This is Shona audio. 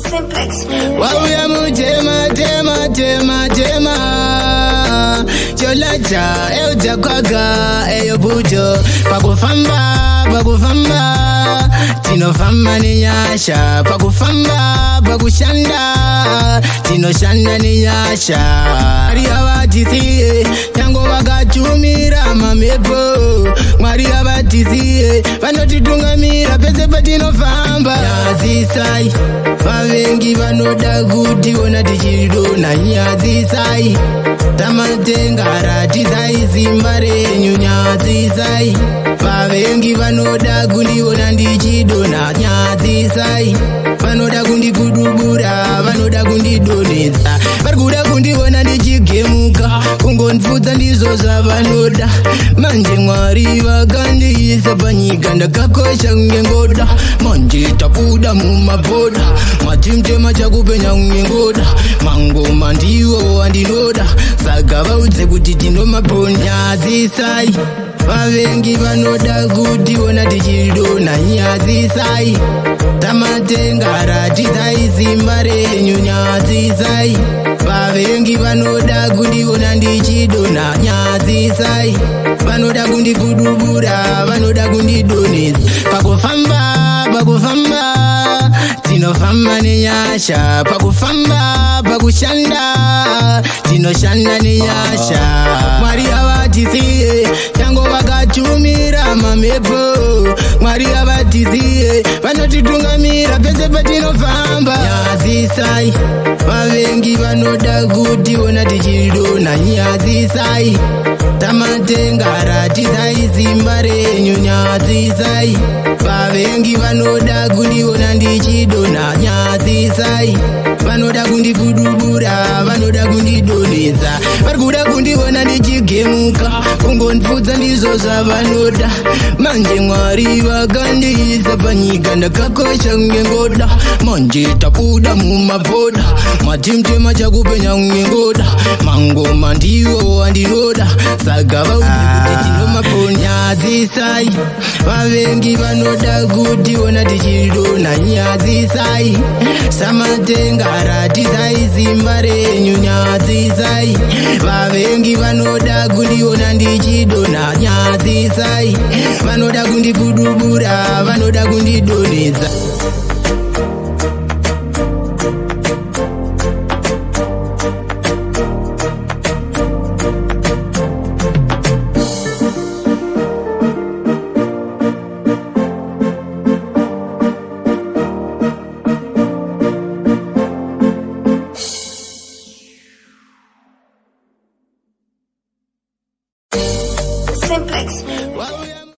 Simplex. Wauya mujema tema Cholacha euja kwaga eyo bujo Pakufamba Tino famba ni nyasha Pakushanda Tino shanda ni nyasha Maria batisiye Tango wakachumira mamepo Maria batisiye Vanotitungamira pese patino famba Nyazisai Vavengi vanoda kuti ona tichidona nyadzisai Tamatenga tisai simba renyu nyadzisai Vavengi vanoda kundiona ndichidona nyadzisai Vanoda kundikudubura vanoda kundidonedza Varikuda kundiona ndichigemuka kungonfudza ndizvo zvavanoda Manje Mwari vakandiisa panyika ndakakosha kunge ngoda Manje tabuda mumabhoda Matimtema chakupenya kunge ngoda Mangoma ndiwo andinoda Saka vaudze kuti tino mabhoda Nyadzisai Vavengi vanoda kuti ona tichidona nyadzisai Tamatenga tisai simba renyu nyadzisai Vavengi vanoda kundiona ndichidona nyadzisai Vanoda kundikudubura vanoda kundidonedza Pakufamba Tinofamba nenyasha Pakushanda Tinoshanda nenyasha Mwari avatisiye Tango wakachumira mamepo Mwari avatisiye Vanotitungamira pese patinofamba Nyadzisai Vavengi vanoda kuti ona tichidona nyadzisai Tamatenga tisai simba renyu nyadzisai Vavengi vanoda kundiona ndichidona nyadzisai Vanoda kundikudubura vanoda kundidonedza Varikuda kundiona ndichigemuka kungonfudza ndizvo zvavanoda Manje Mwari vakandiisa panyika ndakakosha kunge ngoda Manje tabuda mumabhoda Matimtema chakupenya kunge ngoda Mangoma ndiwo andinoda Saka vaudze kuti tino mabhoda Nyadzisai Vavengi vanoda kuti ona tichidona nyadzisai Samatenga tisai simba renyu nyadzisai Vavengi vanoda kundiona ndichidona nyadzisai Vanoda kundikudubura vanoda kundidonedza Simplex.